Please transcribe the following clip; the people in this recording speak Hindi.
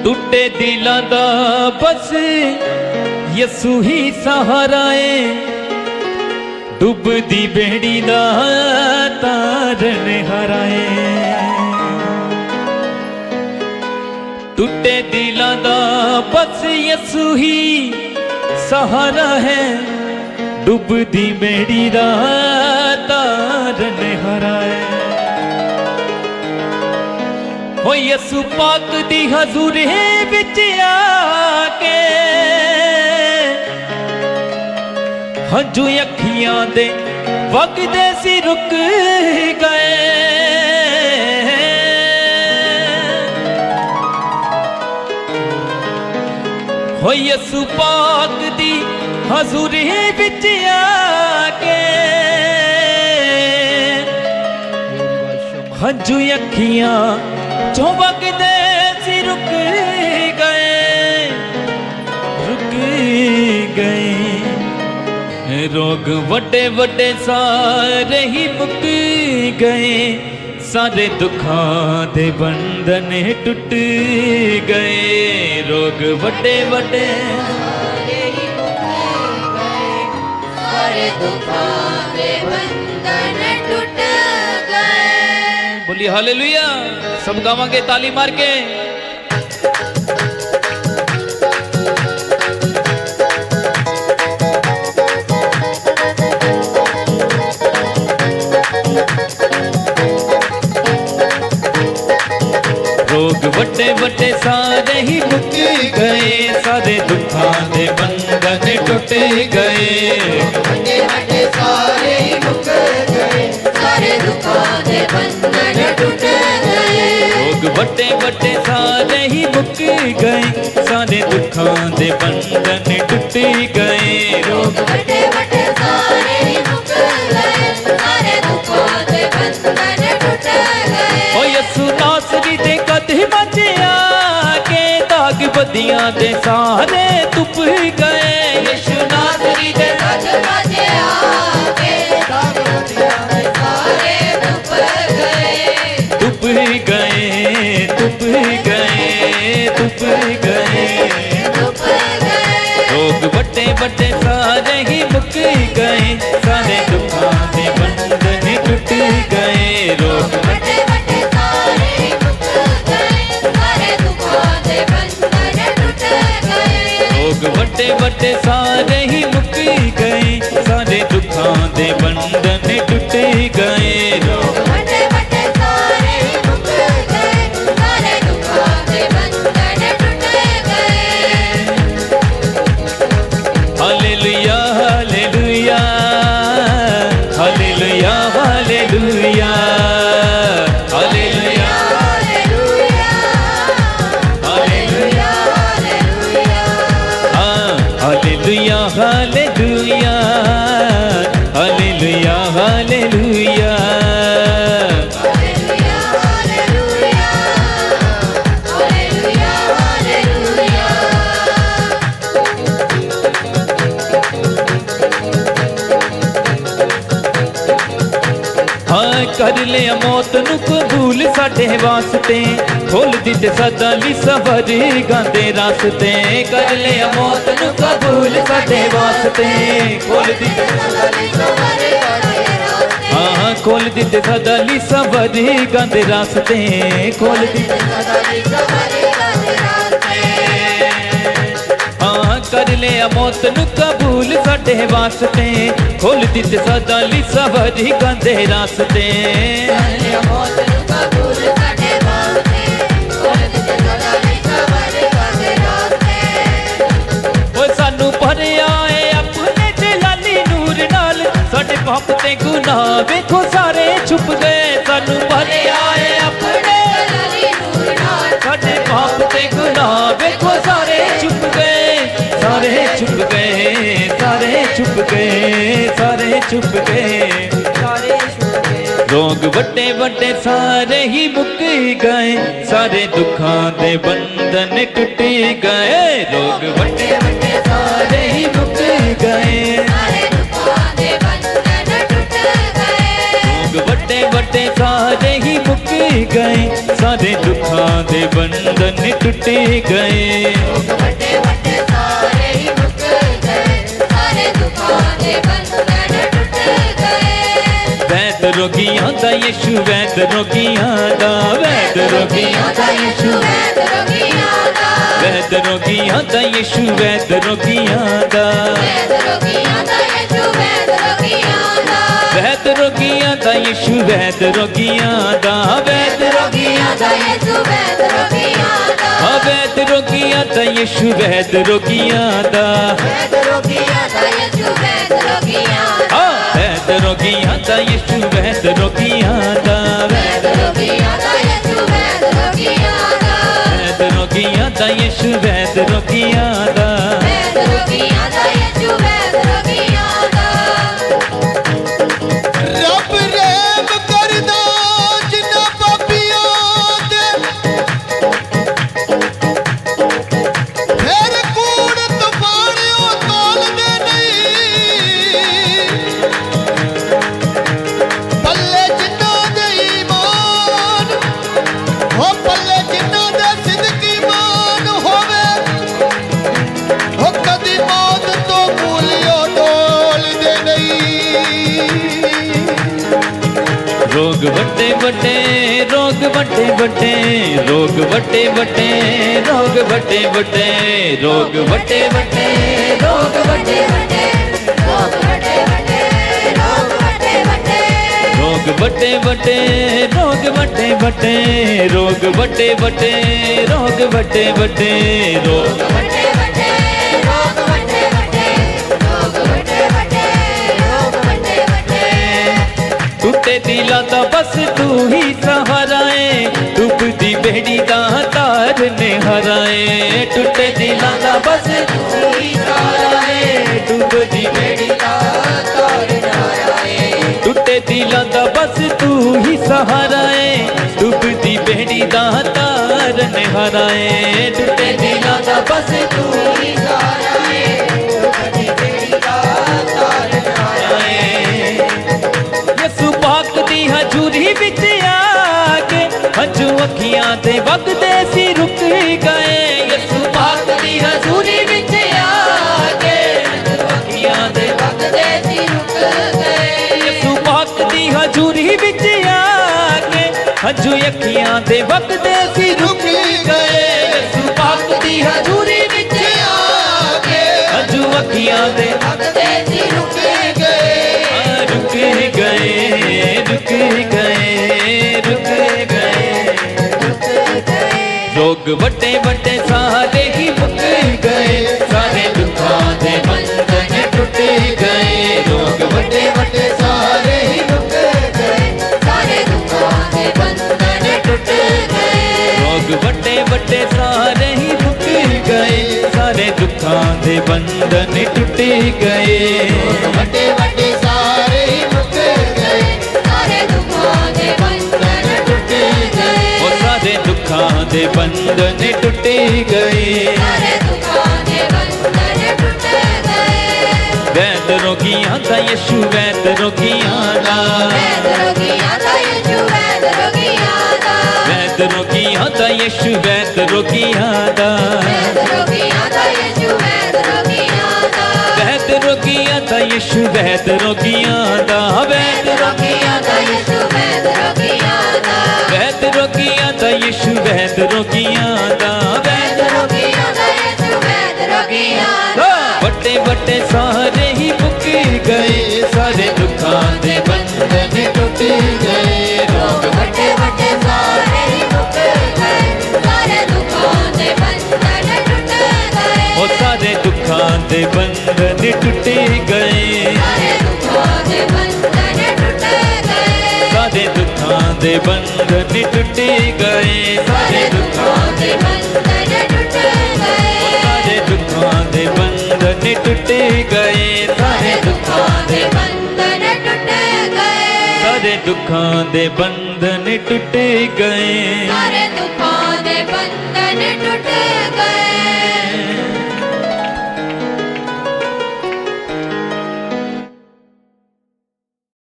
टूटे दिलां दा बस यसू ही सहारा है, डुबदी बेड़ी दा तारन हराए। टूटे दिलां दा बस यसू ही सहारा है, डुबदी बेड़ी दा तारन हराए। हो यसू पाक दी हजूरी विच आके हंजू अखियां दे वगदे सी रुक गए। हो यसू पाक दी हजूरी विच आके हंजू अखियां जो वगदे सी रुक गए। रोग वड्डे वड्डे सारे ही मुक गए, सारे दुखां दे बंधन टुट गए। रोग वड्डे वड्डे सारे ही मुक गए, सारे दुखां दे बंधन टुट गए। बोलिए हालेलुया। सब गावांगे ताली मार के। रोग वड्डे वड्डे सारे ही मुक गए, सारे दुखां दे बंधन टुट गए। वड्डे वड्डे सारे ही मुक गए, सारे दुखां दे बंधन टुट गए। रोग वड्डे वड्डे सारे ही मुक गए, सारे दुखां दे बंधन टुट गए। रोग वड्डे वड्डे सारे ही मुक गए, सारे दुखां दे बंधन टुट गए। ओ यसू नासरी दे कदमां च आके दाग बदियां दे सारे तुप गए। यीशु नासरी दे कदमां च आके दाग बदियां दे सारे तुप गए। तुप गए, तुप गए, तुप गए, तुप गए। रोग वड्डे वड्डे सारे ही मुक गए, सारे दुखां दे बंधन टुट गए। रोग वड्डे वड्डे सारे ही मुक गए, सारे दुखां दे बंधन टुट गए। रोग वड्डे वड्डे सारे ही मुक गए, सारे दुखां दे बंधन टुट गए। रोग वड्डे वड्डे सारे ही मुक गए, सारे दुखां दे बंधन टुट गए। Hallelujah hallelujah hallelujah hallelujah hallelujah hallelujah hallelujah hallelujah hallelujah hallelujah. कर लिया मौत नू कबूल साडे वास्ते, खोल दिते सदा ली सवारी गांदे रास्ते। कर लिया मौत नू कबूल साडे वास्ते, खोल दिते सदा ली सवारी गांदे रास्ते। हाँ खोल दिते सदा ली सवारी गांदे रास्ते, खोल दिते सदा ली सवारी गांदे रास्ते। हाँ कर लिया मौत नू कबूल साडे वास्ते, खोल दिते सदा ली सवारी गांदे रास्ते। कर लिया मौत नू कबूल साडे वास्ते, खोल दिते सदा ली सवारी गांदे रास्ते। ओ सानू भरिया है अपने जलाली नूर नाल, साडे पाप ते गुनाह वेखो सारे छुप गए। सानू भरिया है अपने जलाली नूर नाल, साडे पाप ते गुनाह वेखो सारे छुप गए। सारे छुप गए, सारे छुप गए, सारे छुप गए, सारे छुप गए। रोग वड्डे वड्डे सारे ही मुक गए, सारे दुखां दे बंधन टुट गए। रोग वड्डे वड्डे सारे ही मुक गए, सारे दुखां दे बंधन टुट गए। रोग वड्डे वड्डे सारे ही मुक गए, सारे दुखां दे बंधन बंधन टूट गए। रोग वड्डे वड्डे सारे ही मुक गए, सारे दुखां दे बंधन टूट गए। वैद रोगियां दा यीशु वैद रोगियां दा, वैद रोगियां दा यीशु वैद रोगियां दा, वैद रोगियां दा यीशु वैद रोगियां दा, वैद रोगियां दा यीशु वैद रोगियां दा, वैद रोगियां दा यीशु वैद रोगियां दा, वैद रोगियां दा यीशु वैद रोगियां दा, वैद रोगियां दा यीशु वैद रोगियां दा, वैद रोगियां दा यीशु वैद रोगियां दा, वैद रोगियां दा यीशु वैद रोगियां दा, वैद रोगियां दा यीशु वैद रोगियां दा, वैद रोगियां दा यीशु वैद रोगियां दा, वैद रोगियां दा यीशु वैद रोगियां दा। रब रहम करदा जिन्ना पापियां ते, फिर कूड़ तूफान ओ तोलदे नहीं। पल्ले जिन्ना दे ईमान हो, पल्ले जिन्ना दे सिद्क ईमान होवे, हो कदी मौत तो भूलियो डोलदे नहीं। रोग वड्डे वड्डे रोग वड्डे वड्डे रोग वड्डे वड्डे रोग वड्डे वड्डे रोग वड्डे वड्डे रोग वड्डे वड्डे, रोग वड्डे वड्डे, रोग वड्डे वड्डे, रोग वड्डे वड्डे रोग वड्डे वड्डे रोग वड्डे वड्डे रोग वड्डे वड्डे रोग वड्डे वड्डे, रोग वड्डे वड्डे, रोग वड्डे वड्डे, रोग वड्डे वड्डे। टूटे दिला दा बस तू ही सहारा है, डूबदी बेड़ी दा तार ने हराए। टूटे दिला दा बस तू ही सहारा है, डूबदी बेड़ी दा तार ने हराए। टूटे दिला दा बस तू ही सहारा है, डूबदी बेड़ी दा तार ने हराए। टूटे दिला दा बस तू ही सहारा है, डूबदी बेड़ी दा तार ने हराए। यसु पाक दी हजूरी विच आके हंझू अखियां ते वगदे सी रुक गए। यसु पाक दी हजूरी विच आके हंझू अखियां ते वगदे सी रुक गए। यसु पाक दी हजूरी विच आके हंझू अखियां ते वगदे सी रुक गए। यसु पाक दी हजूरी विच आके हंझू अखियां ते वगदे सी रुक गए, रुक गए, रुक गए, रुक गए। रोग वड्डे वड्डे सारे ही मुक गए, सारे दुखां दे बंधन टूट गए। रोग वड्डे वड्डे सारे ही मुक गए, सारे दुखां दे बंधन टूट गए। रोग वड्डे वड्डे सारे ही मुक गए, सारे दुखां दे बंधन टूट गए। वड्डे वड्डे सारे ही मुक गए, सारे दुखां दे बंधन टूट गए। ओ सारे दुखां दे बंधन टूट गए। सारे दुखां दे बंधन टूट गए। वैद रोगियां दा यीशु वैद रोगियां दा, वैद रोगियां दा यीशु वैद रोगियां दा, वैद रोगियां दा यीशु वैद रोगियां दा, वैद रोगियां दा यीशु वैद रोगियां दा, वैद रोगियां दा यीशु वैद रोगियां दा, वैद रोगियां दा यीशु वैद रोगियां दा, वैद रोगियां दा यीशु वैद रोगियां दा, वैद रोगियां दा यीशु वैद रोगियां दा। वड्डे वड्डे सारे ही मुक गए, सारे दुखां दे बंधन टूट गए। रोग वड्डे वड्डे सारे ही मुक गए, सारे दुखां दे बंधन टूट गए। ओ सारे दुखां दे बंधन टूट गए, सारे दुखां दे बंधन टूट गए। सारे दुखां दे बंधन टूट गए, सारे दुखां दे बंधन टूट गए। सारे दुखां दे बंधन टूट गए, सारे दुखां दे बंधन टूट गए। सारे दुखां दे बंधन टूट गए। सारे दुखां दे बंधन टूट गए।